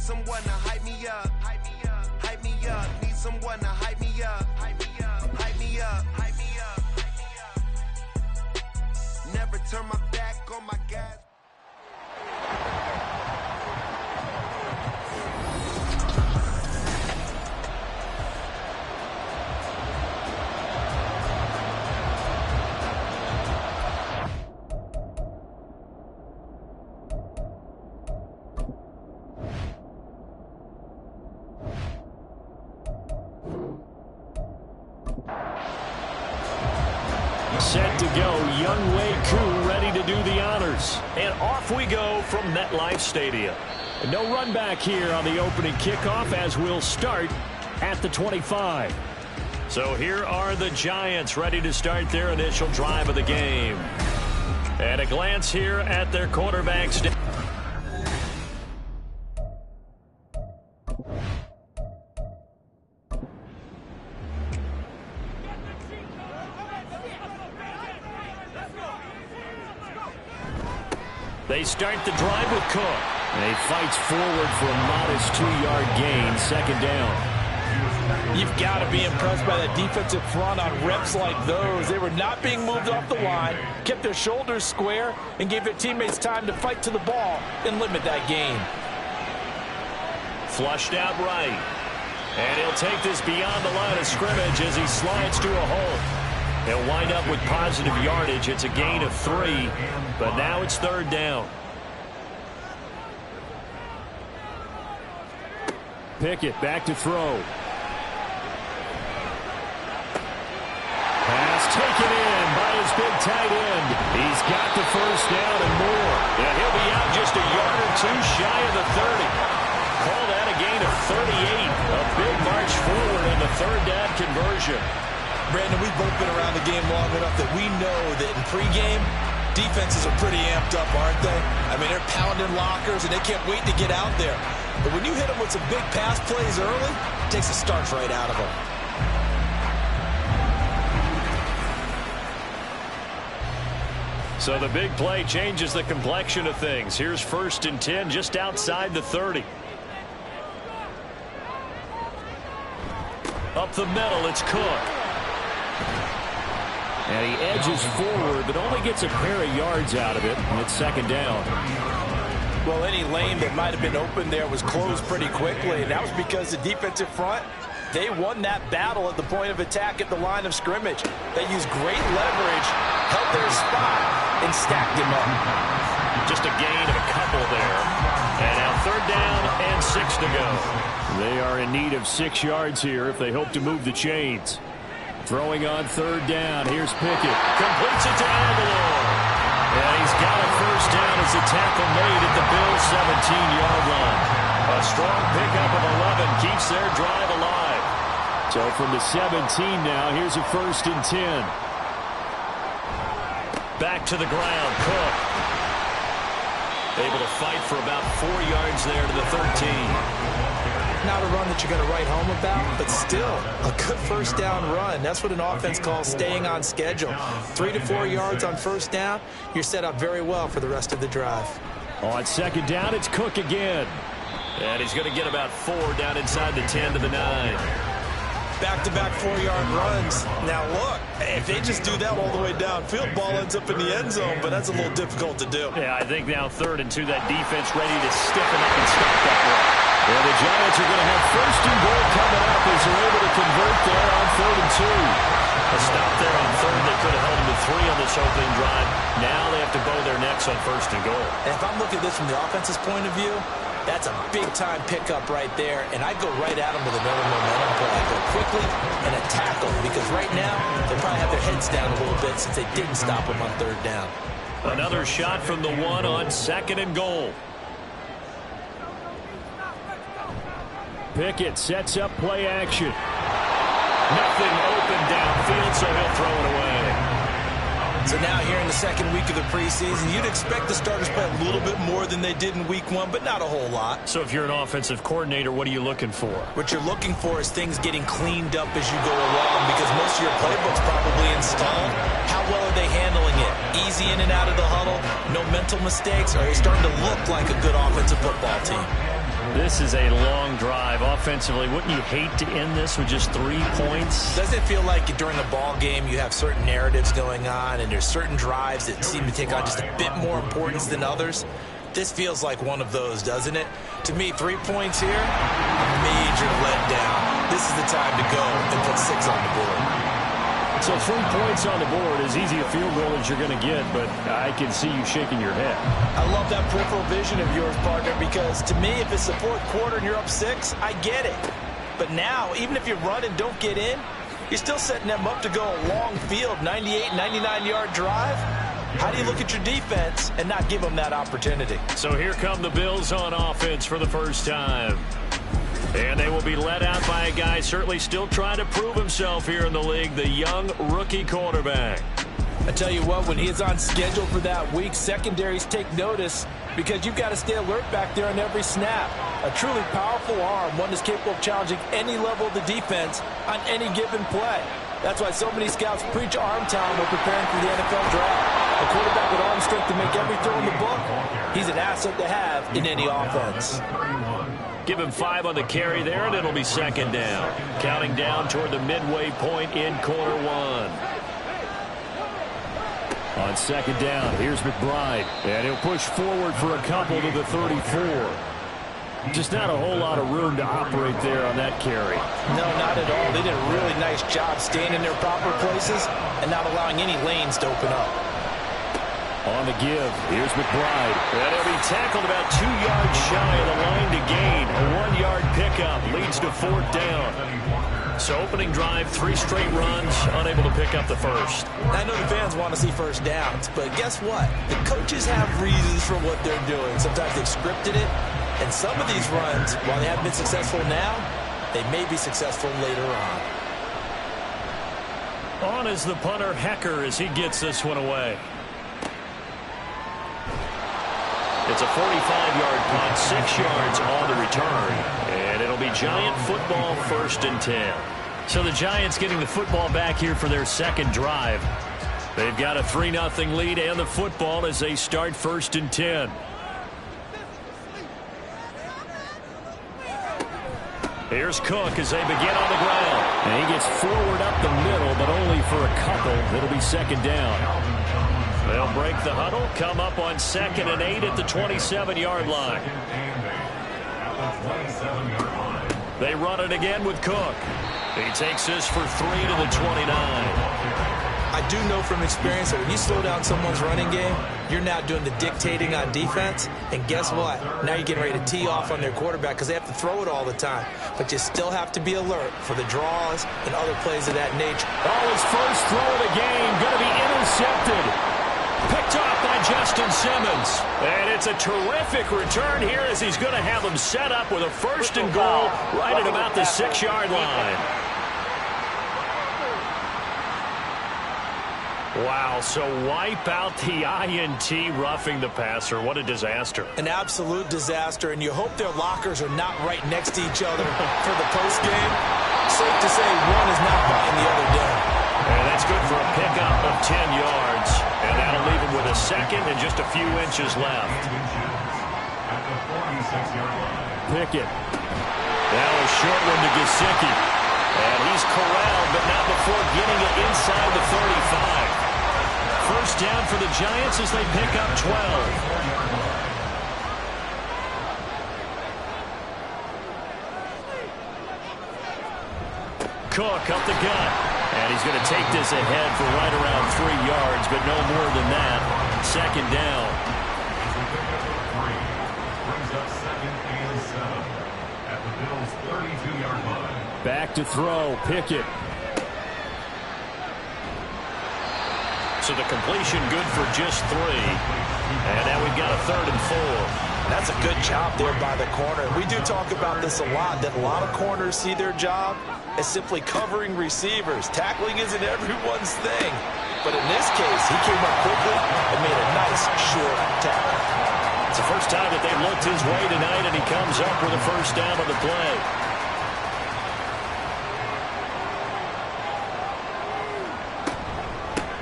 someone to hype me up. Hype me up. Hype me up. Need someone to hype me up. Hype me up. Hype me up. Hype me up. Hype me up. Never turn my back on my guys. Set to go, Young Wei Koo ready to do the honors. And off we go from MetLife Stadium. No run back here on the opening kickoff as we'll start at the 25. So here are the Giants ready to start their initial drive of the game. At a glance here at their quarterbacks. They start the drive with Cook. And he fights forward for a modest 2-yard gain, second down. You've got to be impressed by that defensive front on reps like those. They were not being moved off the line, kept their shoulders square, and gave their teammates time to fight to the ball and limit that gain. Flushed out right. And he'll take this beyond the line of scrimmage as he slides to a hole. He'll wind up with positive yardage. It's a gain of 3, but now it's third down. Pickett back to throw. Pass taken in by his big tight end. He's got the first down and more. Yeah, he'll be out just a yard or two shy of the 30. Call that a gain of 38. A big march forward in the third down conversion. Brandon, we've both been around the game long enough that we know that in pregame, defenses are pretty amped up, aren't they? I mean, they're pounding lockers, and they can't wait to get out there. But when you hit them with some big pass plays early, it takes the starch right out of them. So the big play changes the complexion of things. Here's 1st and 10 just outside the 30. Up the middle, it's Cook. And he edges forward, but only gets a pair of yards out of it, and it's second down. Well, any lane that might have been open there was closed pretty quickly, and that was because the defensive front, they won that battle at the point of attack at the line of scrimmage. They used great leverage, held their spot, and stacked him up. Just a gain of a couple there. And now third down and 6 to go. They are in need of 6 yards here if they hope to move the chains. Throwing on third down. Here's Pickett. Completes it to Aguilar. And he's got a first down as the tackle made at the Bills' 17-yard line. A strong pickup of 11 keeps their drive alive. So from the 17 now, here's a 1st and 10. Back to the ground, Cook. Able to fight for about 4 yards there to the 13. Not a run that you're going to write home about, but still a good first down run. That's what an offense calls staying on schedule. 3 to 4 yards on first down, you're set up very well for the rest of the drive. On second down, it's Cook again. And he's going to get about 4 down inside the 10 to the 9. Back-to-back 4-yard runs. Now, look, if they just do that all the way downfield, ball ends up in the end zone, but that's a little difficult to do. Yeah, I think now 3rd and 2, that defense ready to stiffen up and stop that run. Well, the Giants are going to have 1st and goal coming up as they're able to convert there on 3rd and 2. A stop there on 3rd. They could have held them to 3 on this opening drive. Now they have to bow their necks on 1st and goal. And if I'm looking at this from the offense's point of view, that's a big-time pickup right there, and I'd go right at them with another momentum play. I'd go quickly and attack them, because right now they probably have their heads down a little bit since they didn't stop them on 3rd down. Another shot from the 1 on 2nd and goal. Pickett sets up play action. Nothing open downfield, so he'll throw it away. So now here in the second week of the preseason, you'd expect the starters to play a little bit more than they did in week 1, but not a whole lot. So if you're an offensive coordinator, what are you looking for? What you're looking for is things getting cleaned up as you go along, because most of your playbook's probably installed. How well are they handling it? easy in and out of the huddle, no mental mistakes, or are they starting to look like a good offensive football team? This is a long drive offensively. Wouldn't you hate to end this with just 3 points? Doesn't it feel like during the ball game you have certain narratives going on and there's certain drives that seem to take on just a bit more importance than others? This feels like one of those, doesn't it? To me, 3 points here, a major letdown. This is the time to go and put 6 on the board. So 3 points on the board, as easy a field goal as you're going to get, but I can see you shaking your head. I love that peripheral vision of yours, partner, because to me, if it's the fourth quarter and you're up 6, I get it. But now, even if you run and don't get in, you're still setting them up to go a long field, 98, 99-yard drive. How do you look at your defense and not give them that opportunity? So here come the Bills on offense for the first time. And they will be led out by a guy certainly still trying to prove himself here in the league, the young rookie quarterback. I tell you what, when he's on schedule for that week, secondaries take notice because you've got to stay alert back there on every snap. A truly powerful arm, one that's capable of challenging any level of the defense on any given play. That's why so many scouts preach arm talent when preparing for the NFL draft. A quarterback with arm strength to make every throw in the book, he's an asset to have in any offense. Give him 5 on the carry there, and it'll be second down. Counting down toward the midway point in quarter 1. On second down, here's McBride. And he'll push forward for a couple to the 34. Just not a whole lot of room to operate there on that carry. No, not at all. They did a really nice job staying in their proper places and not allowing any lanes to open up. On the give, here's McBride. And he'll be tackled about 2 yards shy of the line to gain. A 1-yard pickup leads to fourth down. So opening drive, 3 straight runs, unable to pick up the first. I know the fans want to see first downs, but guess what? The coaches have reasons for what they're doing. Sometimes they've scripted it, and some of these runs, while they haven't been successful now, they may be successful later on. On is the punter, Hecker, as he gets this one away. It's a 45-yard punt, 6 yards on the return, and it'll be Giant football, 1st and 10. So the Giants getting the football back here for their second drive. They've got a 3-0 lead and the football as they start 1st and 10. Here's Cook as they begin on the ground. And he gets forward up the middle, but only for a couple. It'll be second down. They'll break the huddle, come up on 2nd and 8 at the 27-yard line. They run it again with Cook. He takes this for 3 to the 29. I do know from experience that when you slow down someone's running game, you're now doing the dictating on defense. And guess what? Now you're getting ready to tee off on their quarterback because they have to throw it all the time. But you still have to be alert for the draws and other plays of that nature. Oh, his first throw of the game going to be intercepted. Picked off by Justin Simmons. And it's a terrific return here as he's going to have them set up with a 1st and goal right at about the 6-yard line. Wow, so wipe out the INT roughing the passer. What a disaster. An absolute disaster, and you hope their lockers are not right next to each other for the postgame. Safe to say one is not buying the other down. And that's good for a pickup of 10 yards. And that'll leave him with a 2nd and just a few inches left. Pickett. Now a short one to Gesicki. And he's corralled, but not before getting it inside the 35. First down for the Giants as they pick up 12. Cook up the gut. And he's going to take this ahead for right around 3 yards, but no more than that. 2nd down. Back to throw, Pickett. So the completion good for just 3. And now we've got a 3rd and 4. That's a good job there by the corner. We do talk about this a lot, that a lot of corners see their job as simply covering receivers. Tackling isn't everyone's thing. But in this case, he came up quickly and made a nice, short tackle. It's the first time that they've looked his way tonight, and he comes up with a first down on the play.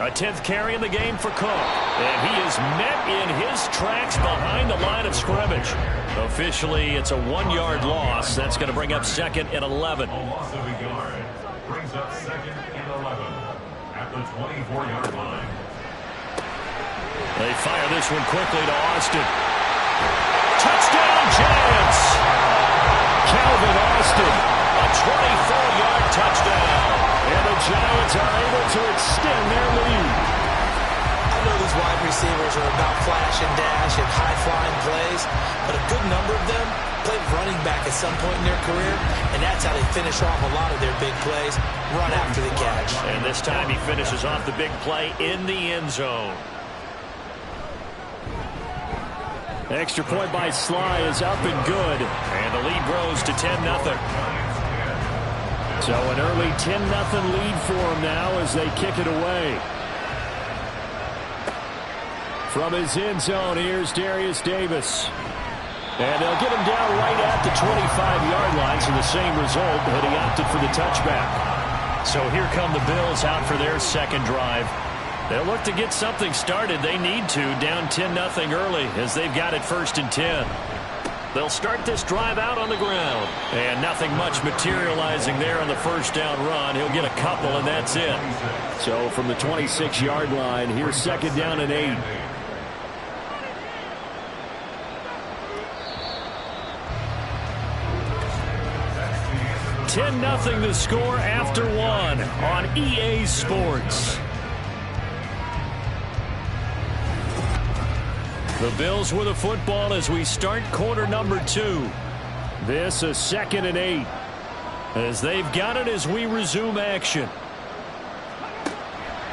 A 10th carry in the game for Cook. And he is met in his tracks behind the line of scrimmage. Officially, it's a 1-yard loss. That's going to bring up 2nd and 11. A loss of a yard brings up 2nd and 11 at the 24-yard line. They fire this one quickly to Austin. Touchdown, Giants! Calvin Austin, a 24-yard touchdown. And the Giants are able to extend their lead. I know these wide receivers are about flash and dash and high-flying plays, but a good number of them played running back at some point in their career, and that's how they finish off a lot of their big plays, run after the catch. And this time he finishes off the big play in the end zone. Extra point by Sly is up and good. And the lead grows to 10-0. So an early 10-0 lead for them now as they kick it away. From his end zone, here's Darius Davis. And they'll get him down right at the 25-yard line, so the same result, but he opted for the touchback. So here come the Bills out for their second drive. They'll look to get something started. They need to, down 10-0 early as they've got it 1st and 10. They'll start this drive out on the ground. And nothing much materializing there on the first down run. He'll get a couple, and that's it. So from the 26-yard line, here's 2nd down and 8. $10-0 the score after 1 on EA Sports. The Bills with a football as we start quarter number 2. This a 2nd and 8. As they've got it as we resume action.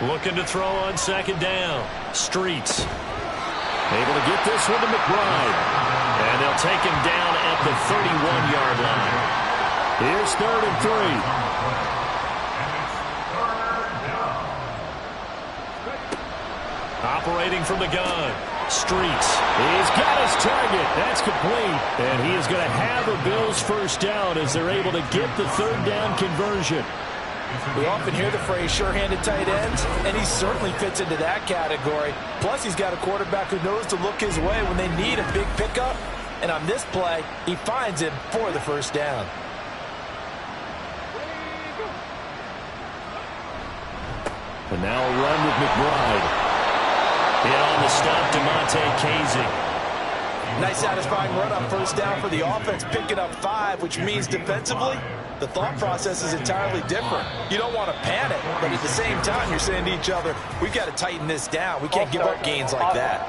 Looking to throw on 2nd down. Streets. Able to get this one to McBride. And they'll take him down at the 31-yard line. Here's 3rd and 3. Operating from the gun. Streets. He's got his target. That's complete. And he is going to have a Bills first down as they're able to get the 3rd down conversion. We often hear the phrase sure-handed tight ends, and he certainly fits into that category. Plus, he's got a quarterback who knows to look his way when they need a big pickup. And on this play, he finds him for the first down. And now a run with McBride. In on the stop, DeMonte Casey. Nice satisfying run on first down for the offense, picking up 5, which means defensively, the thought process is entirely different. You don't want to panic, but at the same time, you're saying to each other, we've got to tighten this down. We can't give up gains like that.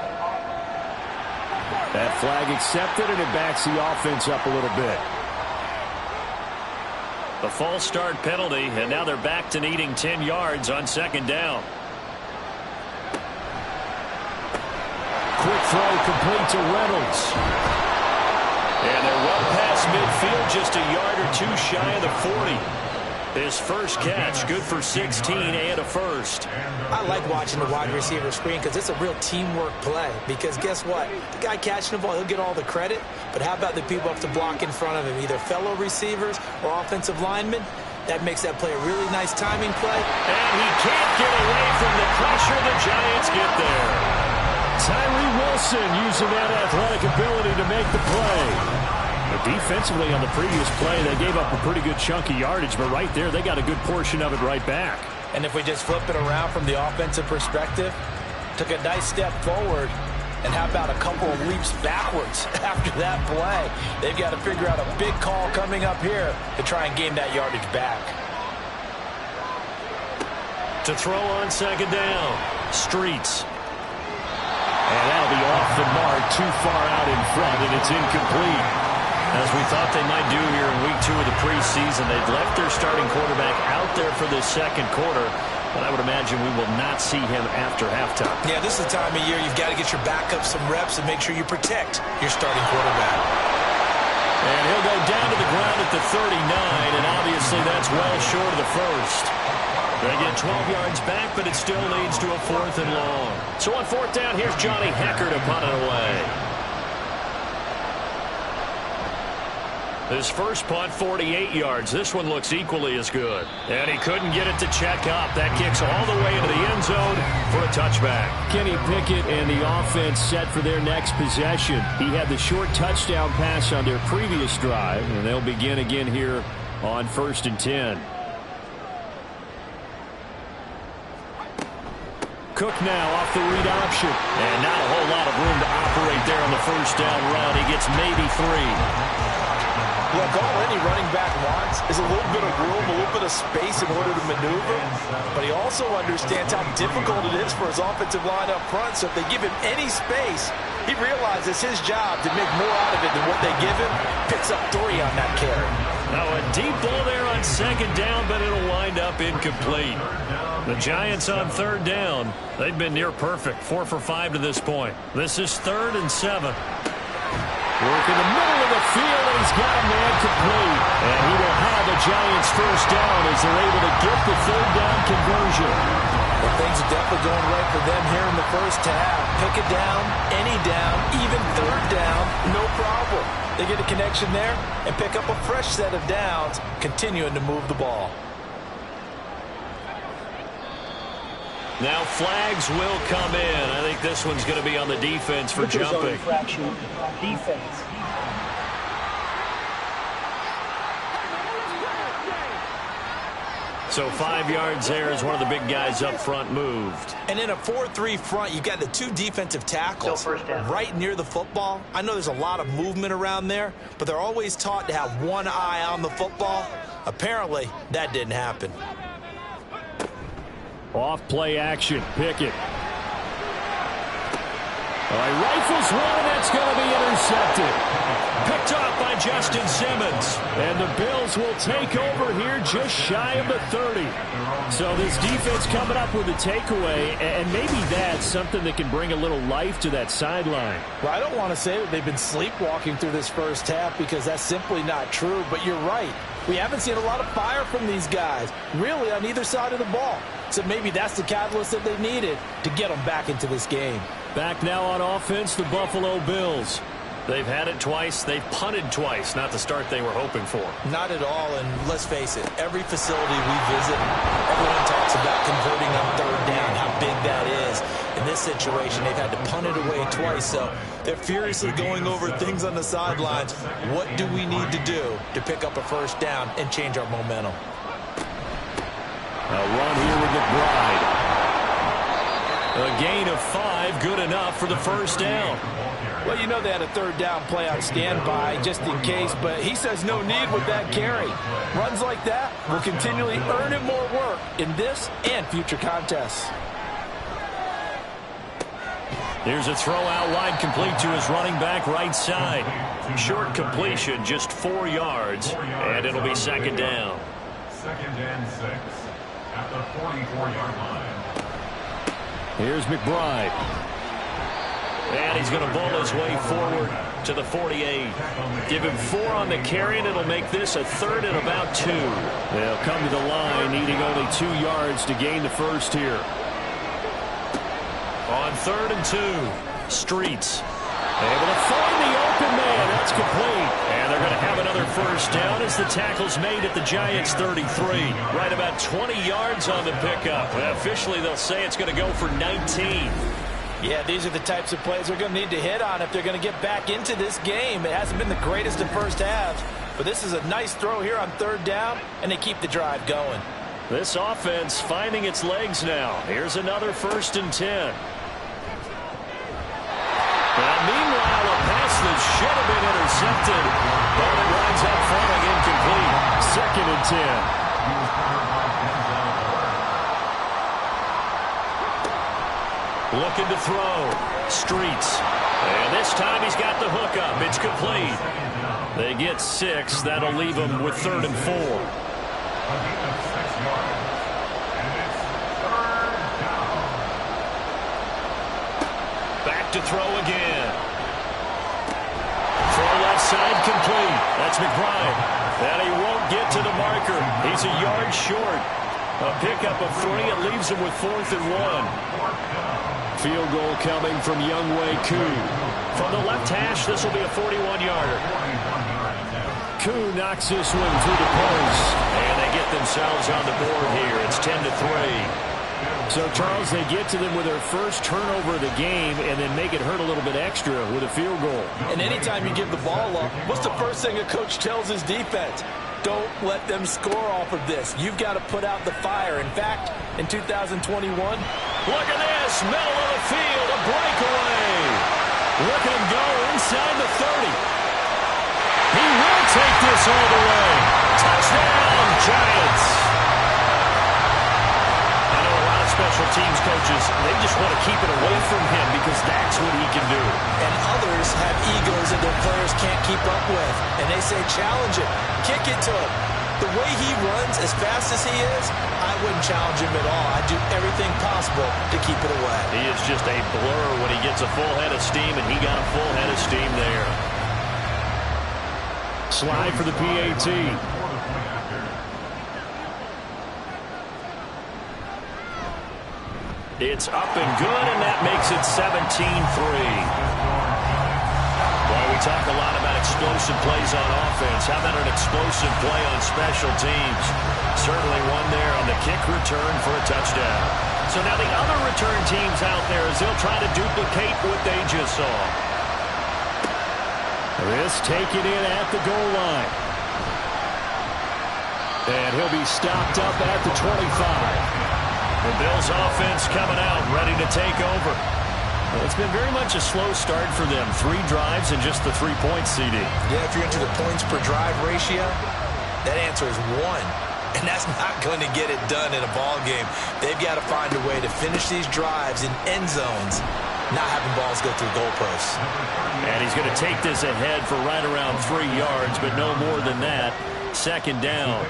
That flag accepted, and it backs the offense up a little bit. The false start penalty, and now they're back to needing 10 yards on 2nd down. Quick throw complete to Reynolds. And they're well past midfield, just a yard or 2 shy of the 40. His first catch, good for 16 and a first. I like watching the wide receiver screen because it's a real teamwork play. Because guess what? The guy catching the ball, he'll get all the credit. But how about the people up to block in front of him, either fellow receivers or offensive linemen? That makes that play a really nice timing play. And he can't get away from the pressure. The Giants get there. Tyree Wilson using that athletic ability to make the play. But defensively on the previous play, they gave up a pretty good chunk of yardage, but right there, they got a good portion of it right back. And if we just flip it around from the offensive perspective, took a nice step forward, and how about a couple of leaps backwards after that play? They've got to figure out a big call coming up here to try and gain that yardage back. To throw on 2nd down, Streets. And that'll be off the mark, too far out in front, and it's incomplete. As we thought they might do here in week 2 of the preseason, they've left their starting quarterback out there for this 2nd quarter, but I would imagine we will not see him after halftime. Yeah, this is the time of year you've got to get your backup some reps and make sure you protect your starting quarterback. And he'll go down to the ground at the 39, and obviously that's well short of the first. They get 12 yards back, but it still leads to a 4th and long. So on 4th down, here's Johnny Hecker to punt it away. His first punt, 48 yards. This one looks equally as good. And he couldn't get it to check up. That kicks all the way into the end zone for a touchback. Kenny Pickett and the offense set for their next possession. He had the short touchdown pass on their previous drive, and they'll begin again here on 1st and 10. Cook now off the read option. And not a whole lot of room to operate there on the first down run. He gets maybe 3. Look, all any running back wants is a little bit of room, a little bit of space in order to maneuver. But he also understands how difficult it is for his offensive line up front. So if they give him any space, he realizes his job to make more out of it than what they give him. Picks up 3 on that carry. Now a deep ball there on 2nd down, but it'll wind up incomplete. The Giants on 3rd down. They've been near perfect, 4 for 5 to this point. This is 3rd and 7. Work in the middle of the field, and he's got a man complete. And he will have a Giants first down as they're able to get the 3rd down conversion. Well, things are definitely going right for them here in the first half. Pick a down, any down, even 3rd down, no problem. They get a connection there and pick up a fresh set of downs, continuing to move the ball. Now flags will come in. I think this one's going to be on the defense for jumping. Defense. So 5 yards there as one of the big guys up front moved. And in a 4-3 front, you've got the 2 defensive tackles right near the football. I know there's a lot of movement around there, but they're always taught to have one eye on the football. Apparently, that didn't happen. Off play action. Pickett. All right, rifles one, and that's going to be intercepted. Picked off by Justin Simmons. And the Bills will take over here just shy of the 30. So this defense coming up with a takeaway, and maybe that's something that can bring a little life to that sideline. Well, I don't want to say that they've been sleepwalking through this first half because that's simply not true, but you're right. We haven't seen a lot of fire from these guys, really, on either side of the ball. So maybe that's the catalyst that they needed to get them back into this game. Back now on offense, the Buffalo Bills. They've had it twice. They've punted twice. Not the start they were hoping for. Not at all, and let's face it, every facility we visit, everyone talks about converting on 3rd down, how big that is. In this situation, they've had to punt it away twice, so they're furiously going over things on the sidelines. What do we need to do to pick up a first down and change our momentum? A run here with McBride. A gain of 5, good enough for the first down. Well, you know they had a 3rd down play on standby just in case, but he says no need with that carry. Runs like that will continually earn him more work in this and future contests. Here's a throw out wide, complete to his running back right side. Short completion, just 4 yards, and it'll be 2nd down. 2nd and 6 at the 44-yard line. Here's McBride. And he's going to bowl his way forward to the 48. Give him 4 on the carry, and it'll make this a 3rd and about 2. They'll come to the line, needing only 2 yards to gain the first here. On 3rd and 2, Streets. Able to find the open man. That's complete. And they're going to have another first down as the tackle's made at the Giants' 33. Right about 20 yards on the pickup. Well, officially, they'll say it's going to go for 19. Yeah, these are the types of plays they're going to need to hit on if they're going to get back into this game. It hasn't been the greatest of first halves, but this is a nice throw here on 3rd down, and they keep the drive going. This offense finding its legs now. Here's another 1st and 10. Meanwhile, a pass that should have been intercepted, but it winds up falling incomplete. 2nd and 10. Looking to throw. Streets. And this time he's got the hookup. It's complete. They get 6. That'll leave them with 3rd and 4. Back to throw again. Throw left side complete. That's McBride. And he won't get to the marker. He's a yard short. A pickup of 3. It leaves him with 4th and 1. Field goal coming from Younghoe Koo. From the left hash, this will be a 41-yarder. Koo knocks this one through the post. And they get themselves on the board here. It's 10-3. So, Charles, they get to them with their first turnover of the game and then make it hurt a little bit extra with a field goal. And anytime you give the ball up, what's the first thing a coach tells his defense? Don't let them score off of this. You've got to put out the fire. In fact, in 2021, look at this, middle of the field, a breakaway. Look at him go inside the 30. He will take this all the way. Touchdown, Giants. I know a lot of special teams coaches, they just want to keep it away from him because that's what he can do. And others have egos that their players can't keep up with. And they say, challenge it, kick it to him. The way he runs, as fast as he is, I wouldn't challenge him at all. I'd do everything possible to keep it away. He is just a blur when he gets a full head of steam, and he got a full head of steam there. Slide for the PAT. It's up and good, and that makes it 17-3. Well, we talk a lot about explosive plays on offense. How about an explosive play on special teams? Certainly one there on the kick return for a touchdown. So now the other return teams out there as they'll try to duplicate what they just saw. This taken in at the goal line. And he'll be stopped up at the 25. The Bills offense coming out, ready to take over. Well, it's been very much a slow start for them. 3 drives and just the 3 points, CD. Yeah, if you're into the points per drive ratio, that answer is 1. And that's not going to get it done in a ball game. They've got to find a way to finish these drives in end zones, not having balls go through goalposts. And he's going to take this ahead for right around 3 yards, but no more than that. Second down.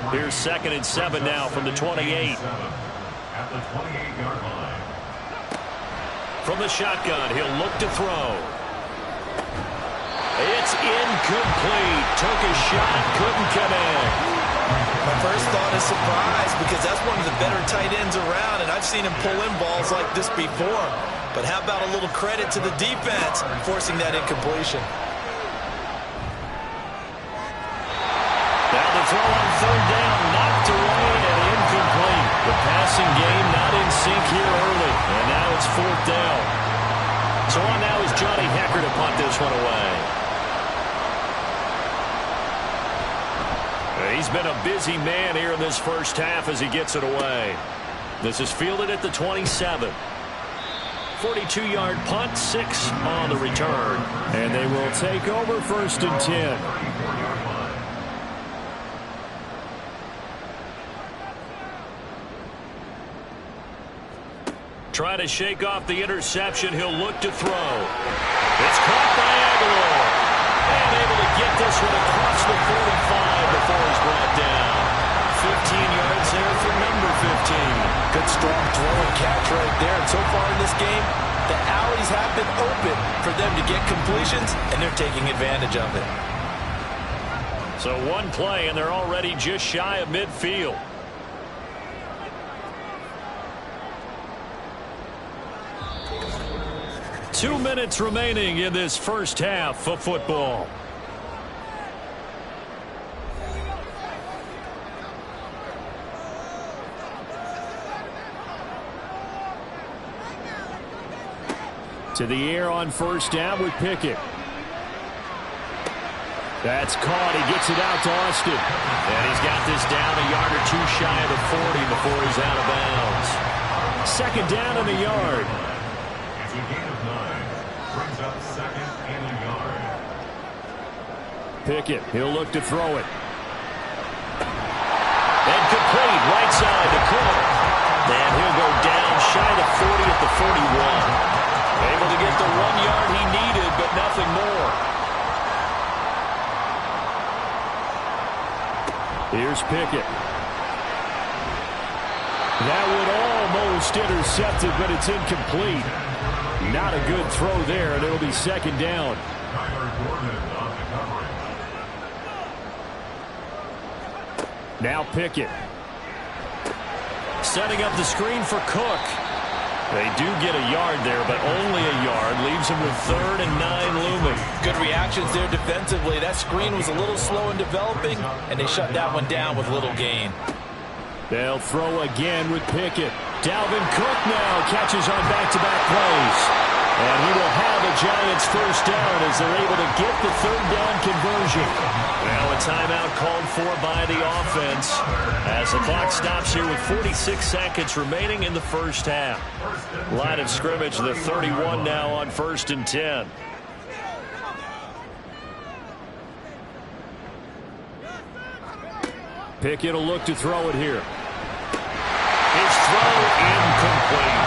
Here's 2nd and 7 now from the 28. At the 28-yard line. From the shotgun, he'll look to throw. It's incomplete. Took a shot, couldn't connect. My first thought is surprise because that's one of the better tight ends around, and I've seen him pull in balls like this before. But how about a little credit to the defense forcing that incompletion? Now the throw on 3rd down, knocked away and incomplete. The passing game not in sync here early, and now it's 4th down. So on now is Johnny Hecker to punt this one away. He's been a busy man here in this first half as he gets it away. This is fielded at the 27. 42-yard punt, 6 on the return. And they will take over 1st and 10. Try to shake off the interception. He'll look to throw. It's caught by Aguilar. And able to get this one across the 45 before he's brought down. 15 yards there for number 15. Good strong throw and catch right there. And so far in this game, the alleys have been open for them to get completions, and they're taking advantage of it. So one play, and they're already just shy of midfield. Two minutes remaining in this first half of football. To the air on 1st down with Pickett. That's caught. He gets it out to Austin. And he's got this down a yard or 2 shy of the 40 before he's out of bounds. 2nd down in the yard. It's a gain of 9. Brings up 2nd and a yard. Pickett, he'll look to throw it. And complete, right side to Cook. And he'll go down shy of the 40 at the 41. Able to get the 1 yard he needed, but nothing more. Here's Pickett. That would almost intercept it, but it's incomplete. Not a good throw there, and it'll be 2nd down. Now Pickett. Setting up the screen for Cook. They do get a yard there, but only a yard. Leaves them with 3rd and 9 looming. Good reactions there defensively. That screen was a little slow in developing, and they shut that one down with little gain. They'll throw again with Pickett. Dalvin Cook now catches on back-to-back plays. And he will have a Giants first down as they're able to get the 3rd down conversion. Well, a timeout called for by the offense as the clock stops here with 46 seconds remaining in the first half. Line of scrimmage, the 31 now on 1st and 10. Pickett will look to throw it here. His throw incomplete.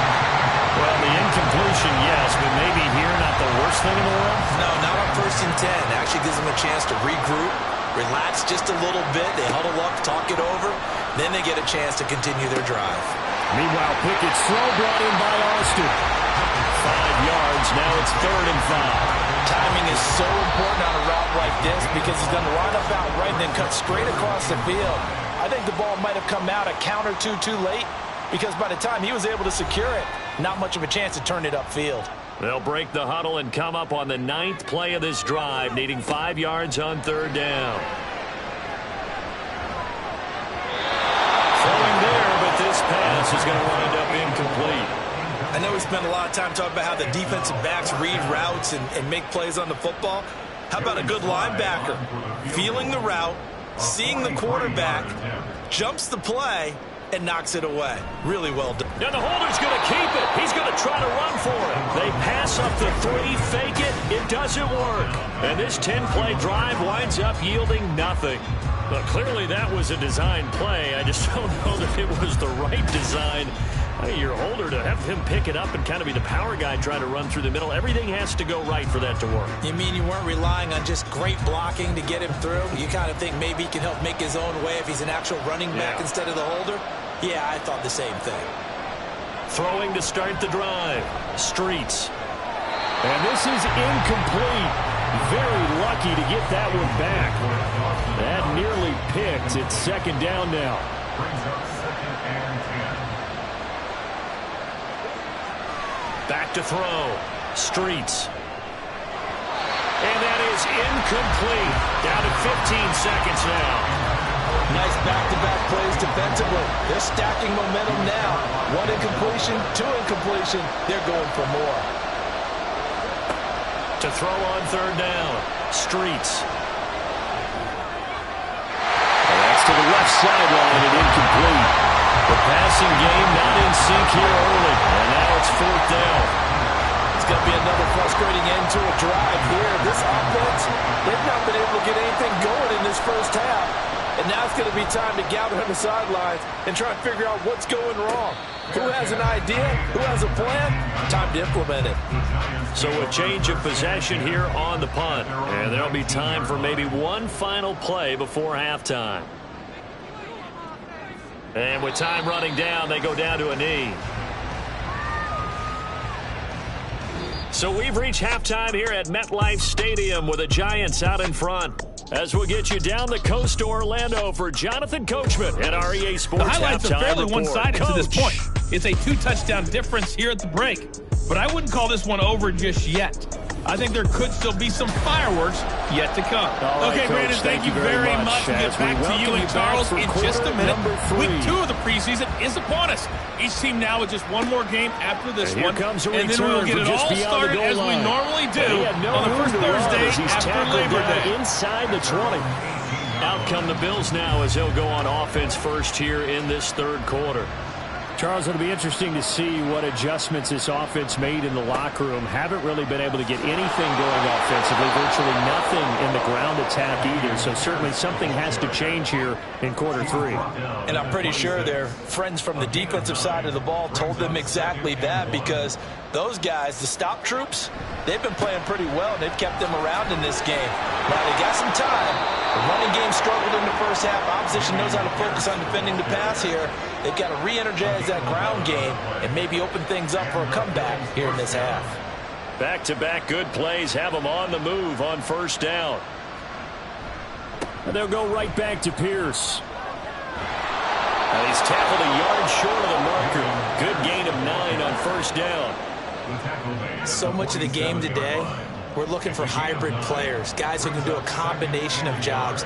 Well, the incompletion, yes, but maybe here not the worst thing in the world? No, not on 1st and 10. Actually gives them a chance to regroup, relax just a little bit. They huddle up, talk it over. Then they get a chance to continue their drive. Meanwhile, Pickett's throw brought in by Austin. 5 yards. Now it's 3rd and 5. Timing is so important on a route like this because he's going to line up out right and then cut straight across the field. I think the ball might have come out a count or two too late because by the time he was able to secure it, not much of a chance to turn it upfield. They'll break the huddle and come up on the 9th play of this drive, needing 5 yards on 3rd down. Throwing there, but this pass is going to wind up incomplete. I know we spent a lot of time talking about how the defensive backs read routes and make plays on the football. How about a good linebacker? Feeling the route, seeing the quarterback, jumps the play, and knocks it away. Really well done. Now the holder's going to keep it. He's going to try to run for it. They pass up the 3, fake it. It doesn't work. And this 10-play drive winds up yielding nothing. But clearly that was a design play. I just don't know that it was the right design. Your holder to have him pick it up and kind of be the power guy trying to run through the middle. Everything has to go right for that to work. You mean you weren't relying on just great blocking to get him through? You kind of think maybe he can help make his own way if he's an actual running back instead of the holder? Yeah, I thought the same thing. Throwing to start the drive. Streets. And this is incomplete. Very lucky to get that one back. That nearly picked. It's 2nd down now. Back to throw. Streets. And that is incomplete. Down to 15 seconds now. Nice back-to-back plays defensively. They're stacking momentum now. 1 incompletion, 2 incompletion. They're going for more. To throw on 3rd down. Streets. And that's to the left sideline and incomplete. The passing game not in sync here early. And now it's 4th down. It's going to be another frustrating end to a drive here. This offense, they've not been able to get anything going in this first half. And now it's going to be time to gather on the sidelines and try and figure out what's going wrong. Who has an idea? Who has a plan? Time to implement it. So a change of possession here on the punt. And there'll be time for maybe one final play before halftime. And with time running down, they go down to a knee. So we've reached halftime here at MetLife Stadium with the Giants out in front. As we'll get you down the coast to Orlando for Jonathan Coachman at REA Sports. The highlights are fairly one-sided to this point. It's a 2-touchdown difference here at the break, but I wouldn't call this one over just yet. I think there could still be some fireworks yet to come. Right, okay, Coach, Brandon, thank you very much. We'll get back to you and Charles in just a minute. Week 2 of the preseason is upon us. Each team now with just one more game after this one. And then we'll get it all started as we normally do on the first Thursday after Labor Day. Inside the 20. Out come the Bills now as they'll go on offense first here in this 3rd quarter. Charles, it'll be interesting to see what adjustments this offense made in the locker room. Haven't really been able to get anything going offensively. Virtually nothing in the ground attack either. So certainly something has to change here in quarter 3. And I'm pretty sure their friends from the defensive side of the ball told them exactly that, because those guys, the stop troops, they've been playing pretty well. They've kept them around in this game. Now they got some time. The running game struggled in the first half. Opposition knows how to focus on defending the pass here. They've got to re-energize that ground game and maybe open things up for a comeback here in this half. Back-to-back good plays have them on the move on 1st down. And they'll go right back to Pierce. And he's tackled a yard short of the marker. Good gain of 9 on first down. So much of the game today, we're looking for hybrid players, guys who can do a combination of jobs.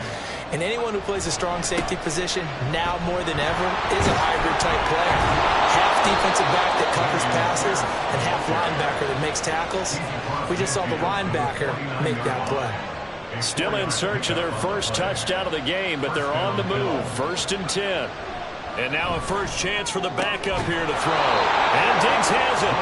And anyone who plays a strong safety position, now more than ever, is a hybrid-type player. Half defensive back that covers passes and half linebacker that makes tackles. We just saw the linebacker make that play. Still in search of their first touchdown of the game, but they're on the move. 1st and 10. And now a first chance for the backup here to throw. And Diggs has it.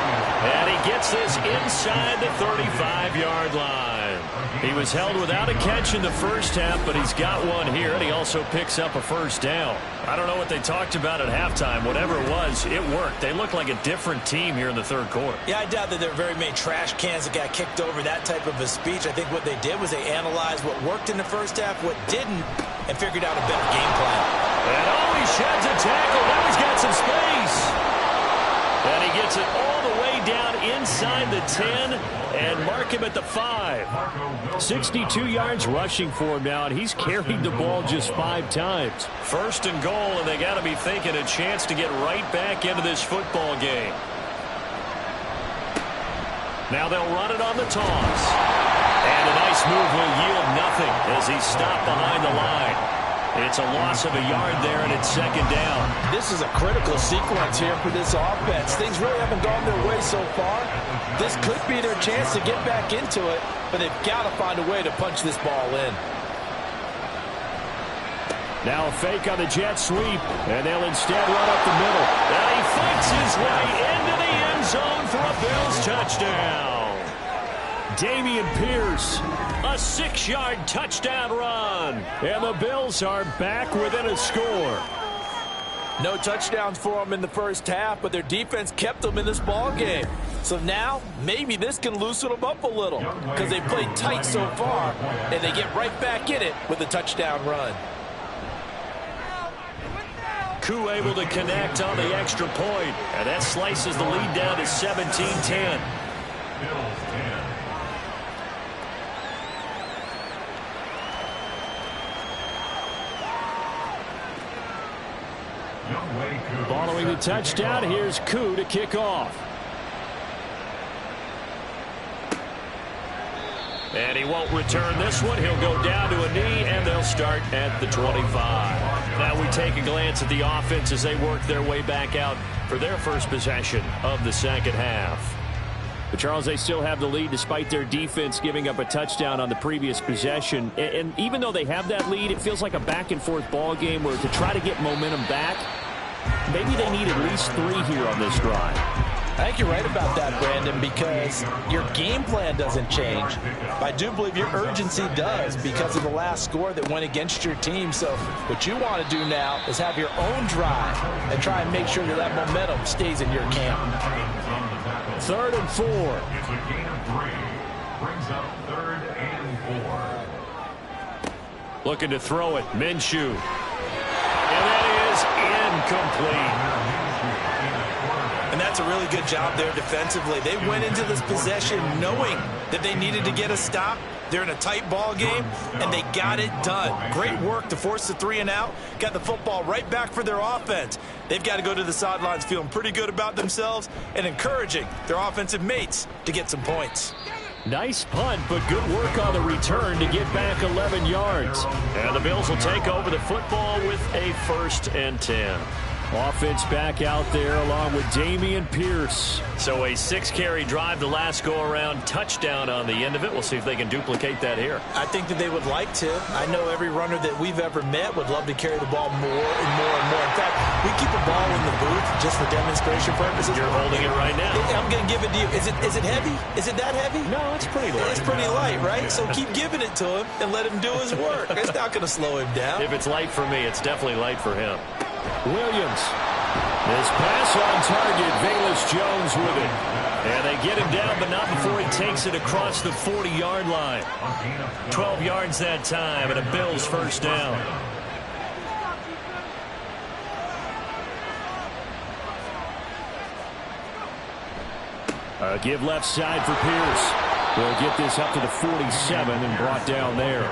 And he gets this inside the 35-yard line. He was held without a catch in the first half, but he's got one here, and he also picks up a first down. I don't know what they talked about at halftime. Whatever it was, it worked. They look like a different team here in the third quarter. Yeah, I doubt that there are very many trash cans that got kicked over, that type of a speech. I think what they did was they analyzed what worked in the first half, what didn't, and figured out a better game plan. And he sheds a tackle. Now he's got some space. And he gets it all the way down inside the 10 and mark him at the 5. 62 yards rushing for him now, and he's carried the ball just 5 times. 1st and goal, and they got to be thinking a chance to get right back into this football game. Now they'll run it on the toss. And a nice move will yield nothing as he's stopped behind the line. It's a loss of a yard there, and it's 2nd down. This is a critical sequence here for this offense. Things really haven't gone their way so far. This could be their chance to get back into it, but they've got to find a way to punch this ball in. Now a fake on the jet sweep, and they'll instead run up the middle. And he fights his way into the end zone for a Bills touchdown. Dameon Pierce, a 6-yard touchdown run. And the Bills are back within a score. No touchdowns for them in the first half, but their defense kept them in this ball game. So now, maybe this can loosen them up a little because they played tight so far, and they get right back in it with a touchdown run. Koo able to connect on the extra point, and that slices the lead down to 17-10. Bills 10. Following the touchdown, here's Koo to kick off. And he won't return this one. He'll go down to a knee, and they'll start at the 25. Now we take a glance at the offense as they work their way back out for their first possession of the second half. But Charles, they still have the lead despite their defense giving up a touchdown on the previous possession. And even though they have that lead, it feels like a back-and-forth ball game where to try to get momentum back, maybe they need at least 3 here on this drive. I think you're right about that, Brandon, because your game plan doesn't change. I do believe your urgency does because of the last score that went against your team. So what you want to do now is have your own drive and try and make sure that that momentum stays in your camp. 3rd and 4. It's a gain of 3. Brings up 3rd and 4. Looking to throw it. Minshew. And that is incomplete. And that's a really good job there defensively. They went into this possession knowing that they needed to get a stop. They're in a tight ball game, and they got it done. Great work to force the 3 and out. Got the football right back for their offense. They've got to go to the sidelines feeling pretty good about themselves and encouraging their offensive mates to get some points. Nice punt, but good work on the return to get back 11 yards. And the Bills will take over the football with a 1st and 10. Offense back out there along with Dameon Pierce. So a 6-carry drive the last go-around, touchdown on the end of it. We'll see if they can duplicate that here. I think that they would like to. I know every runner that we've ever met would love to carry the ball more and more and more. In fact, we keep a ball in the booth just for demonstration purposes. You're holding it right now. I'm going to give it to you. Is it heavy? Is it that heavy? No, it's pretty light. It's pretty light, right? So keep giving it to him and let him do his work. It's not going to slow him down. If it's light for me, it's definitely light for him. Williams. This pass on target. Velus Jones with it. And they get him down, but not before he takes it across the 40-yard line. 12 yards that time, and a Bills 1st down. Give left side for Pierce. We'll get this up to the 47 and brought down there.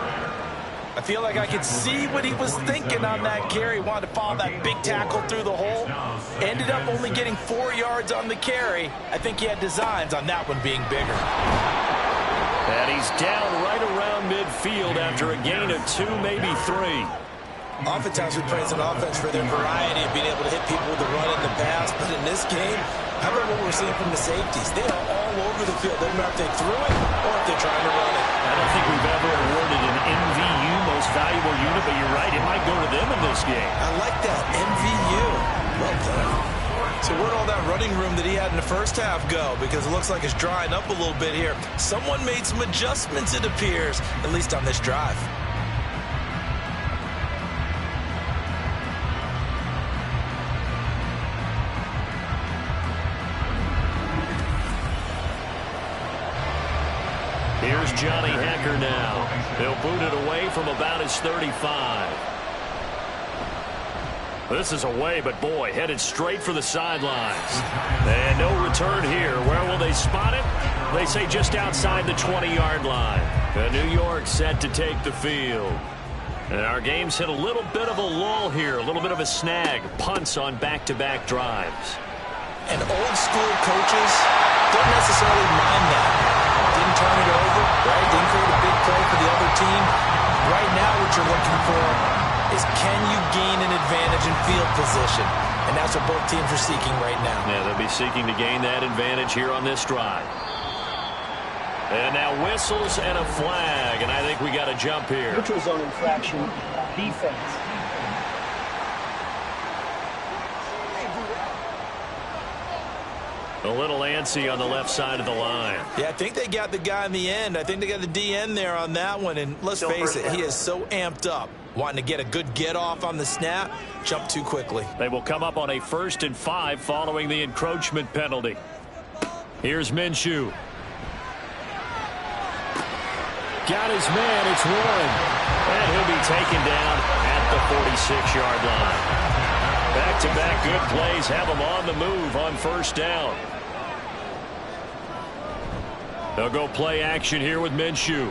I feel like I could see what he was thinking on that carry. Wanted to follow that big tackle through the hole. Ended up only getting 4 yards on the carry. I think he had designs on that one being bigger. And he's down right around midfield after a gain of 2, maybe 3. Oftentimes we praise an offense for their variety of being able to hit people with the run and the pass. But in this game, how about what we're seeing from the safeties? They are all over the field. Doesn't matter if they threw it or if they're trying to run it. I don't think we've ever awarded an MVU, most valuable unit, but you're right, it might go to them in this game. I like that, MVU. Well done. So where'd all that running room that he had in the first half go? Because it looks like it's drying up a little bit here. Someone made some adjustments, it appears, at least on this drive. Here's Johnny Hecker now. He'll boot it away from about his 35. This is away, but boy, headed straight for the sidelines. And no return here. Where will they spot it? They say just outside the 20-yard line. And New York set to take the field. And our game's hit a little bit of a lull here, a little bit of a snag. Punts on back-to-back drives. And old school coaches don't necessarily mind that. Didn't turn it over, right? Didn't create a big play for the other team. Right now what you're looking for is can you gain an advantage in field position? And that's what both teams are seeking right now. Yeah, they'll be seeking to gain that advantage here on this drive. And now whistles and a flag, and I think we got a jump here. Neutral zone infraction, defense. A little antsy on the left side of the line. Yeah, I think they got the guy in the end. I think they got the DN there on that one. And let's face it, he is so amped up, wanting to get a good get-off on the snap, jump too quickly. They will come up on a 1st and 5 following the encroachment penalty. Here's Minshew. Got his man, it's Warren. And he'll be taken down at the 46-yard line. Back-to-back good plays have them on the move on 1st down. They'll go play action here with Minshew.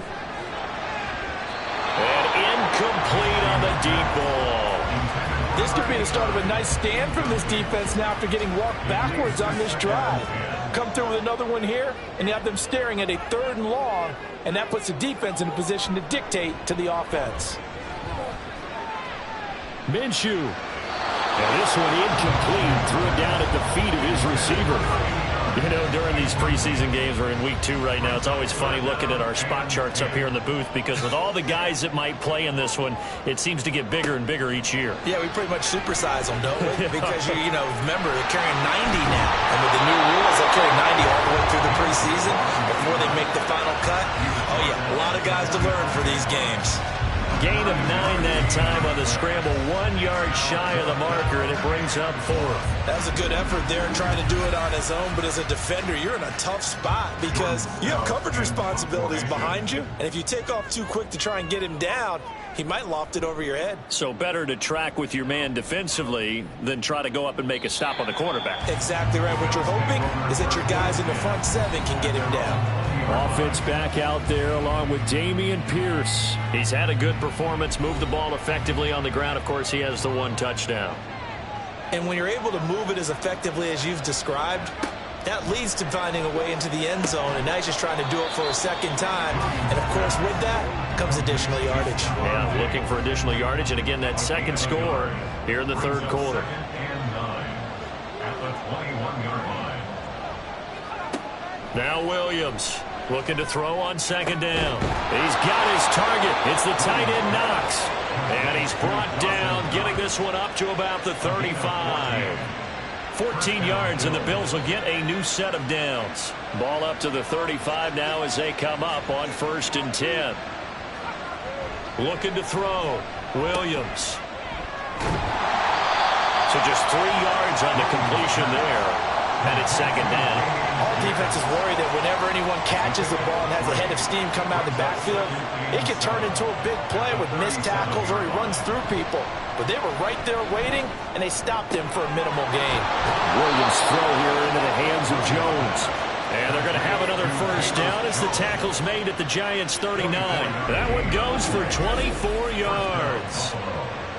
And incomplete on the deep ball. This could be the start of a nice stand from this defense now after getting walked backwards on this drive. Come through with another one here, and you have them staring at a 3rd and long, and that puts the defense in a position to dictate to the offense. Minshew. And this one incomplete, threw it down at the feet of his receiver. You know, during these preseason games, we're in week 2 right now, it's always funny looking at our spot charts up here in the booth because with all the guys that might play in this one, it seems to get bigger and bigger each year. Yeah, we pretty much supersize them, don't we? Because, you know, remember, they're carrying 90 now. And with the new rules, they'll carry 90 all the way through the preseason before they make the final cut. Oh, yeah, a lot of guys to learn for these games. Gain of 9 that time on the scramble, 1 yard shy of the marker, and it brings up 4th. That was a good effort there trying to do it on his own, but as a defender, you're in a tough spot because you have coverage responsibilities behind you, and if you take off too quick to try and get him down, he might loft it over your head. So better to track with your man defensively than try to go up and make a stop on the quarterback. Exactly right. What you're hoping is that your guys in the front 7 can get him down. Offense back out there along with Dameon Pierce. He's had a good performance, moved the ball effectively on the ground. Of course, he has the 1 touchdown. And when you're able to move it as effectively as you've described, that leads to finding a way into the end zone, and now he's just trying to do it for a 2nd time. And, of course, with that comes additional yardage. Yeah, looking for additional yardage, and again, that 2nd score here in the 3rd quarter. At the 21-yard line. Now Williams. Looking to throw on 2nd down. He's got his target. It's the tight end Knox. And he's brought down, getting this one up to about the 35. 14 yards, and the Bills will get a new set of downs. Ball up to the 35 now as they come up on 1st and 10. Looking to throw. Williams. So just 3 yards on the completion there. And it's 2nd down. Our defense is worried that whenever anyone catches the ball and has a head of steam come out of the backfield, it can turn into a big play with missed tackles or he runs through people. But they were right there waiting, and they stopped him for a minimal gain. Williams' throw here into the hands of Jones. And they're going to have another first down as the tackle's made at the Giants' 39. That one goes for 24 yards.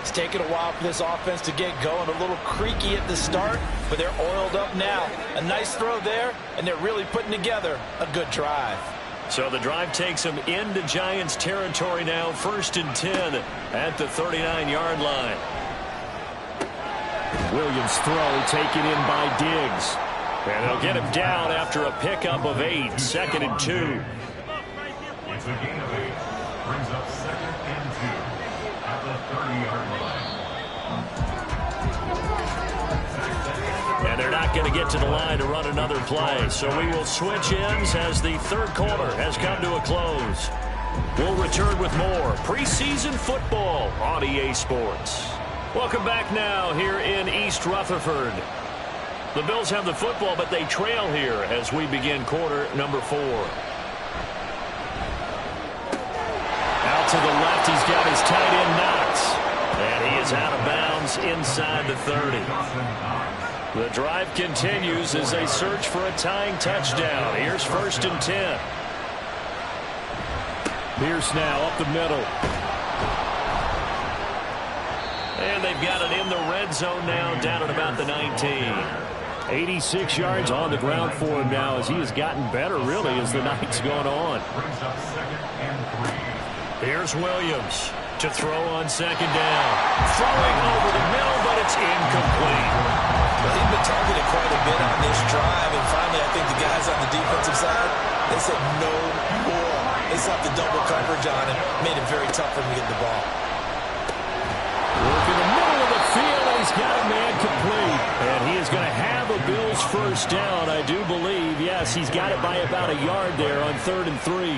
It's taken a while for this offense to get going. A little creaky at the start, but they're oiled up now. A nice throw there, and they're really putting together a good drive. So the drive takes them into Giants territory now. 1st and 10 at the 39-yard line. Williams' throw taken in by Diggs. And they'll get him down after a pickup of 8. 2nd and 2. It's a gain of 8. Brings up 2nd and 2 at the 30-yard line. And they're not going to get to the line to run another play. So we will switch ends as the third quarter has come to a close. We'll return with more preseason football on EA Sports. Welcome back now here in East Rutherford. The Bills have the football, but they trail here as we begin quarter number 4. Out to the left, he's got his tight end Knox. And he is out of bounds inside the 30. The drive continues as they search for a tying touchdown. Here's 1st and 10. Pierce now up the middle. And they've got it in the red zone now, down at about the 19. 86 yards on the ground for him now as he has gotten better, really, as the night's gone on. Here's Williams to throw on 2nd down. Throwing over the middle, but it's incomplete. Well, he's been targeted quite a bit on this drive, and finally I think the guys on the defensive side, they said no more. They stopped the double coverage on him, made it very tough for him to get the ball. Look in the middle of the field, and he's got a man complete. And he is going to have a Bills first down, I do believe. Yes, he's got it by about a yard there on 3rd and 3.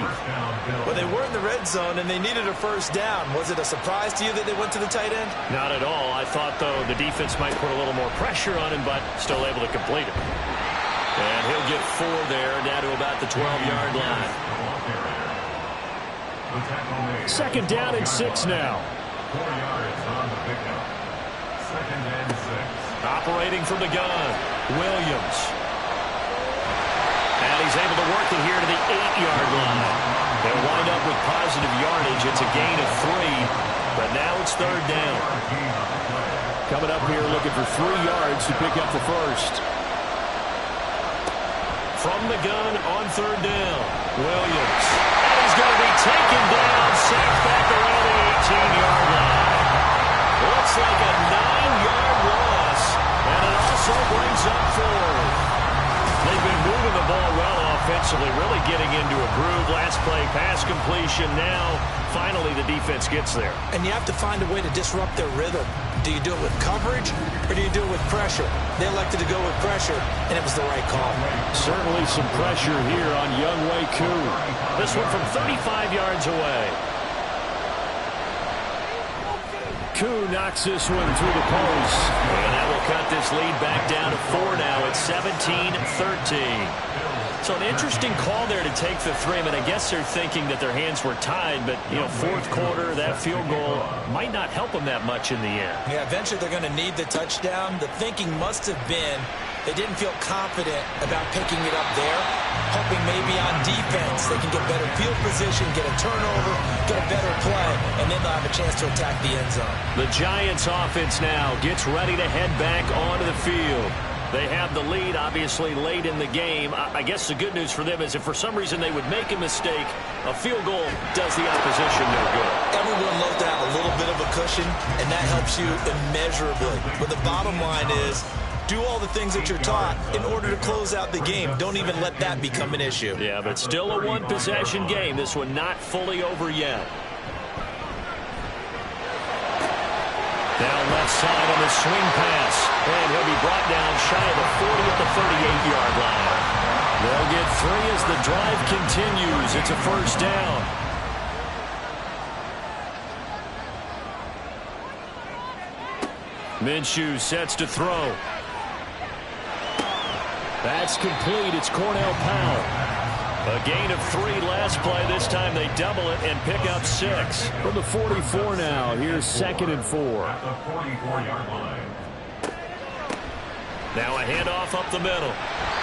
Well, they were in the red zone, and they needed a first down. Was it a surprise to you that they went to the tight end? Not at all. I thought, though, the defense might put a little more pressure on him, but still able to complete it. And he'll get 4 there, down to about the 12-yard line. 2nd down and 6 now. 4 yards on the pickup. 2nd and 6. Operating from the gun, Williams. And he's able to work it here to the 8-yard line. They'll wind up with positive yardage. It's a gain of 3, but now it's 3rd down. Coming up here looking for 3 yards to pick up the first. From the gun on 3rd down, Williams. And he's going to be taken down, sacked back around the 18-yard line. Looks like a 9-yard loss, and it also brings up 4. They've been moving the ball well offensively, really getting into a groove. Last play, pass completion. Now, finally, the defense gets there. And you have to find a way to disrupt their rhythm. Do you do it with coverage, or do you do it with pressure? They elected to go with pressure, and it was the right call. Certainly some pressure here on Younghoe Koo. This one from 35 yards away. Koo knocks this one through the post. And that will cut this lead back down to 4 now. It's 17-13. So an interesting call there to take the 3. I mean, I guess they're thinking that their hands were tied, but, you know, 4th quarter, that field goal might not help them that much in the end. Yeah, eventually they're going to need the touchdown. The thinking must have been they didn't feel confident about picking it up there, hoping maybe on defense they can get better field position, get a turnover, get a better play, and then they'll have a chance to attack the end zone. The Giants offense now gets ready to head back onto the field. They have the lead, obviously, late in the game. I guess the good news for them is if for some reason they would make a mistake, a field goal does the opposition no good. Everyone loves to have a little bit of a cushion, and that helps you immeasurably. But the bottom line is, do all the things that you're taught in order to close out the game. Don't even let that become an issue. Yeah, but still a one-possession game. This one not fully over yet. Down left side on the swing pass. And he'll be brought down shy of the 40 at the 38-yard line. They'll get 3 as the drive continues. It's a first down. Minshew sets to throw. That's complete. It's Cornell Powell. A gain of 3 last play. This time they double it and pick up 6. From the 44 now. Here's 2nd and 4. At the 44-yard line. Now a handoff up the middle.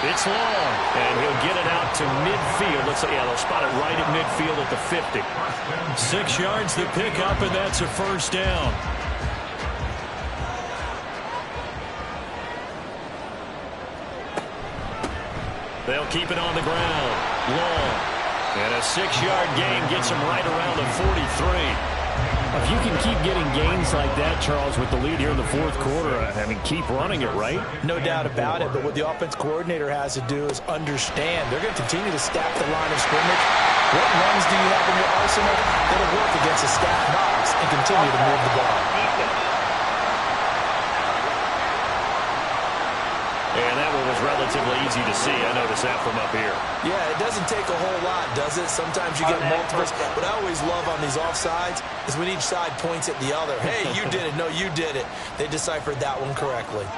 It's long, and he'll get it out to midfield. They'll spot it right at midfield at the 50. 6 yards to pick up, and that's a first down. They'll keep it on the ground. Long. And a 6-yard gain gets him right around the 43. If you can keep getting gains like that, Charles, with the lead here in the fourth quarter, I mean, keep running it, right? No doubt about it, but what the offense coordinator has to do is understand. They're going to continue to stack the line of scrimmage. What runs do you have in your arsenal that'll work against a stacked box and continue to move the ball? And that one was relatively easy to see. I noticed that from up here. Yeah, it doesn't take a whole lot, does it? Sometimes you get multiples. What I always love on these offsides is when each side points at the other. Hey, you did it. No, you did it. They deciphered that one correctly.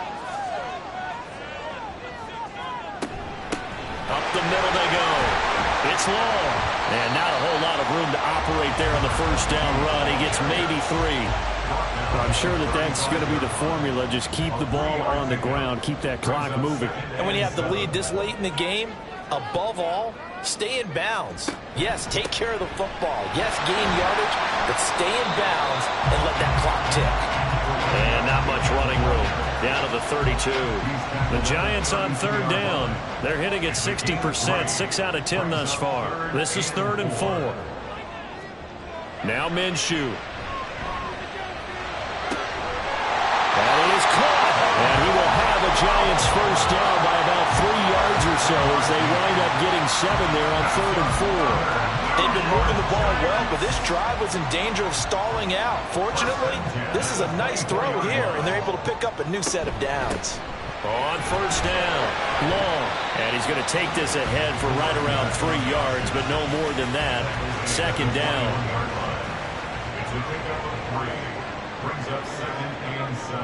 Up the middle they go. It's long. And not a whole lot of room to operate there on the first down run. He gets maybe 3. I'm sure that's going to be the formula. Just keep the ball on the ground. Keep that clock moving. And when you have the lead this late in the game, above all, stay in bounds. Yes, take care of the football. Yes, gain yardage, but stay in bounds and let that clock tick. And not much running room. Down to the 32. The Giants on third down. They're hitting at 60%, 6 out of 10 thus far. This is 3rd and 4. Now Minshew. That is caught. And he will have a Giants first down by about 3 yards or so as they wind up getting 7 there on 3rd and 4. They've been moving the ball well, but this drive was in danger of stalling out. Fortunately, this is a nice throw here, and they're able to pick up a new set of downs. On first down, long. And he's going to take this ahead for right around 3 yards, but no more than that. 2nd down. It's a pickup of 3. Brings up 2nd and 7.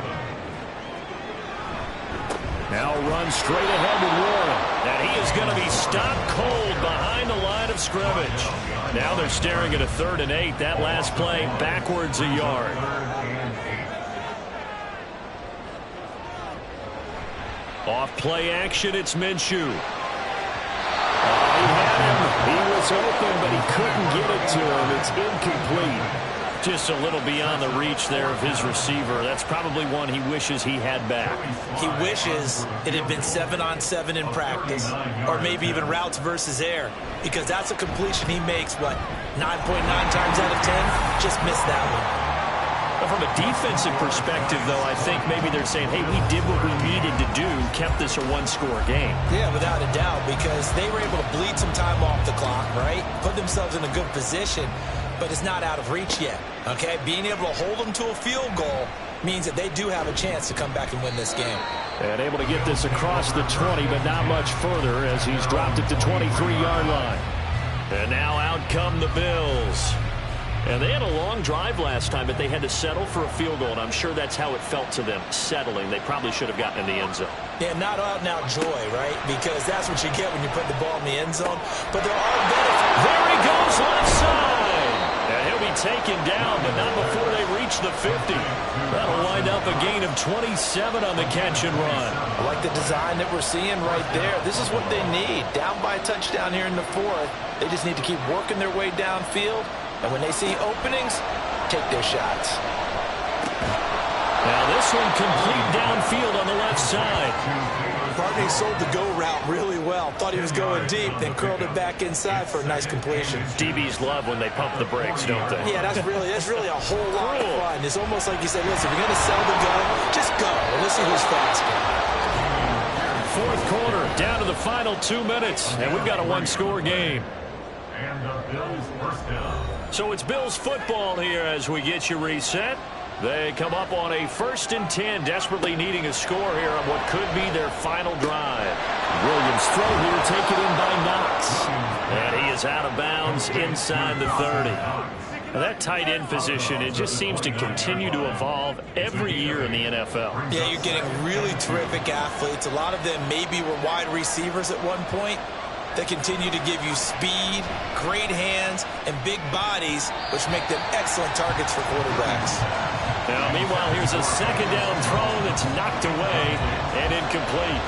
Now run straight ahead with Warren. And he is going to be stopped cold behind the line of scrimmage. Now they're staring at a 3rd and 8. That last play backwards a yard. Off play action, it's Minshew. He had him. He was open, but he couldn't get it to him. It's incomplete. Just a little beyond the reach there of his receiver. That's probably one he wishes he had back. He wishes it had been 7-on-7 in practice, or maybe even routes versus air, because that's a completion he makes, 9.9 times out of 10? Just missed that one. From a defensive perspective, though, I think maybe they're saying, hey, we did what we needed to do, kept this a one-score game. Yeah, without a doubt, because they were able to bleed some time off the clock, right? Put themselves in a good position, but it's not out of reach yet, okay? Being able to hold them to a field goal means that they do have a chance to come back and win this game. And able to get this across the 20, but not much further as he's dropped it to 23-yard line. And now out come the Bills. And they had a long drive last time, but they had to settle for a field goal, and I'm sure that's how it felt to them, settling. They probably should have gotten in the end zone. Yeah, not out-and-out joy, right? Because that's what you get when you put the ball in the end zone. But there are benefits. There he goes, left side. And he'll be taken down, but not before they reach the 50. That'll wind up a gain of 27 on the catch and run. I like the design that we're seeing right there. This is what they need. Down by a touchdown here in the 4th. They just need to keep working their way downfield. And when they see openings, take their shots. Now this one complete downfield on the left side. Barney sold the go route really well. Thought he was going deep, then curled it back inside for a nice completion. DBs love when they pump the brakes, don't they? Yeah, that's really a whole lot of fun. It's almost like you say, listen, if you're going to sell the gun, just go. And let's see who's faster. 4th quarter, down to the final 2 minutes, and we've got a one-score game. And the Bills first down. So it's Bills football here as we get you reset. They come up on a 1st and 10, desperately needing a score here on what could be their final drive. Williams throw here, taken in by Knox. And he is out of bounds inside the 30. Now that tight end position, it just seems to continue to evolve every year in the NFL. Yeah, you're getting really terrific athletes. A lot of them maybe were wide receivers at one point. They continue to give you speed, great hands, and big bodies, which make them excellent targets for quarterbacks. Now, meanwhile, here's a second down throw that's knocked away and incomplete.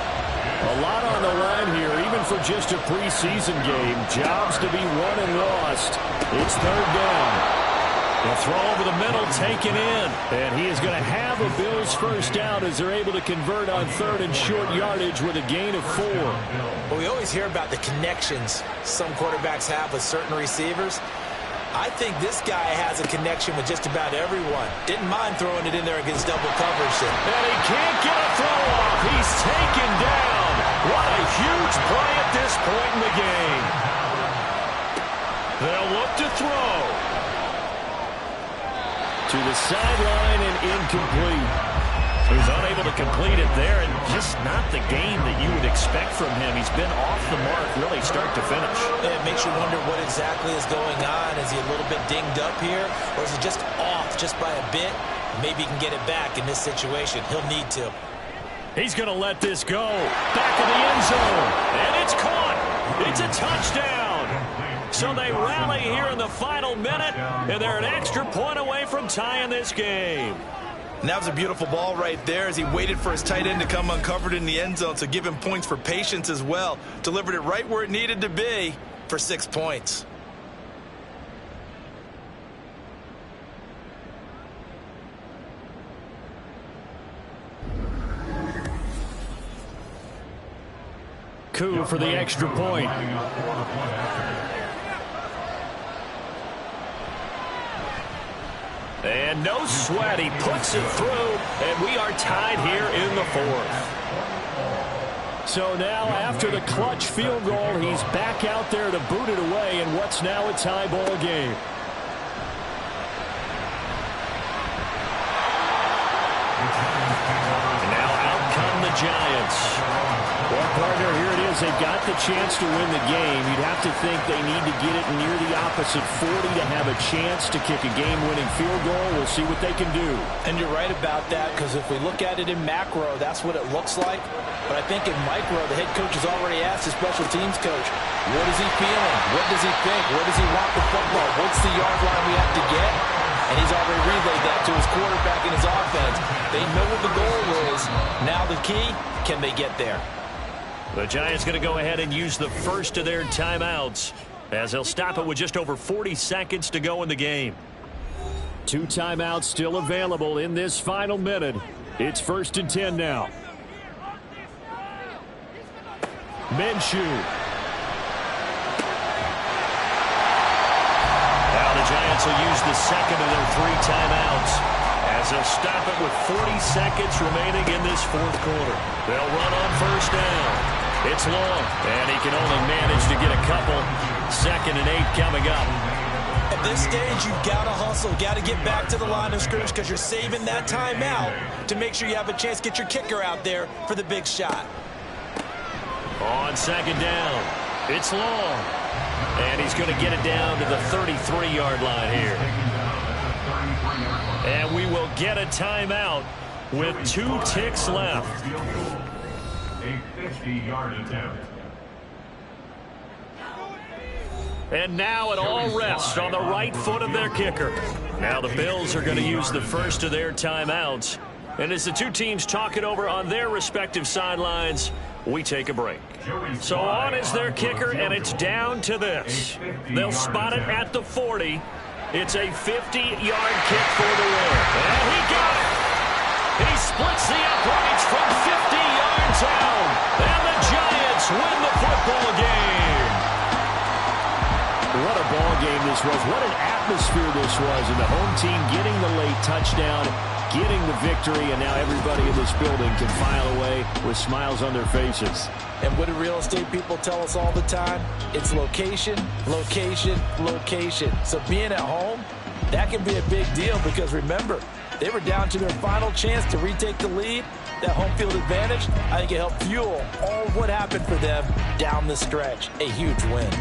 A lot on the line here, even for just a preseason game. Jobs to be won and lost. It's third down. The throw over the middle, taken in. And he is going to have a Bills first down as they're able to convert on third and short yardage with a gain of 4. Well, we always hear about the connections some quarterbacks have with certain receivers. I think this guy has a connection with just about everyone. Didn't mind throwing it in there against double coverage. And he can't get a throw off. He's taken down. What a huge play at this point in the game. They'll look to throw. To the sideline and incomplete. He's unable to complete it there, and just not the game that you would expect from him. He's been off the mark really start to finish. It makes you wonder what exactly is going on. Is he a little bit dinged up here, or is he just off just by a bit? Maybe he can get it back in this situation. He'll need to. He's going to let this go. Back in the end zone, and it's caught. It's a touchdown. So they rally here in the final minute, and they're an extra point away from tying this game. And that was a beautiful ball right there as he waited for his tight end to come uncovered in the end zone, so give him points for patience as well. Delivered it right where it needed to be for 6 points. Coup for the extra point. And no sweat, he puts it through, and we are tied here in the fourth. So now after the clutch field goal, he's back out there to boot it away in what's now a tie ball game. And now out come the Giants. Well, partner, here it is. They've got the chance to win the game. You'd have to think they need to get it near the opposite 40 to have a chance to kick a game-winning field goal. We'll see what they can do. And you're right about that, because if we look at it in macro, that's what it looks like. But I think in micro, the head coach has already asked his special teams coach, what is he feeling? What does he think? Where does he want the football? What's the yard line we have to get? And he's already relayed that to his quarterback and his offense. They know what the goal is. Now the key, can they get there? The Giants going to go ahead and use the first of their timeouts as they'll stop it with just over 40 seconds to go in the game. 2 timeouts still available in this final minute. It's 1st and 10 now. Minshew. Now the Giants will use the second of their 3 timeouts as they'll stop it with 40 seconds remaining in this fourth quarter. They'll run on first down. It's long, and he can only manage to get a couple. 2nd and 8 coming up. At this stage, you've got to hustle, got to get back to the line of scrimmage because you're saving that timeout to make sure you have a chance to get your kicker out there for the big shot. On 2nd down, it's long, and he's going to get it down to the 33-yard line here. And we will get a timeout with 2 ticks left. A 50-yard attempt. And now it all rests on the right foot of their kicker. Now the Bills are going to use the first of their timeouts. And as the 2 teams talk it over on their respective sidelines, we take a break. So on is their kicker, and it's down to this. They'll spot it at the 40. It's a 50-yard kick for the win. And he got it. He splits the uprights from 50 yards out. And the Giants win the football game. What a ball game this was. What an atmosphere this was. And the home team getting the late touchdown, getting the victory, and now everybody in this building can file away with smiles on their faces. And what do real estate people tell us all the time? It's location, location, location. So being at home, that can be a big deal because remember, they were down to their final chance to retake the lead. That home field advantage, I think it helped fuel all of what happened for them down the stretch. A huge win.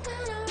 da, da.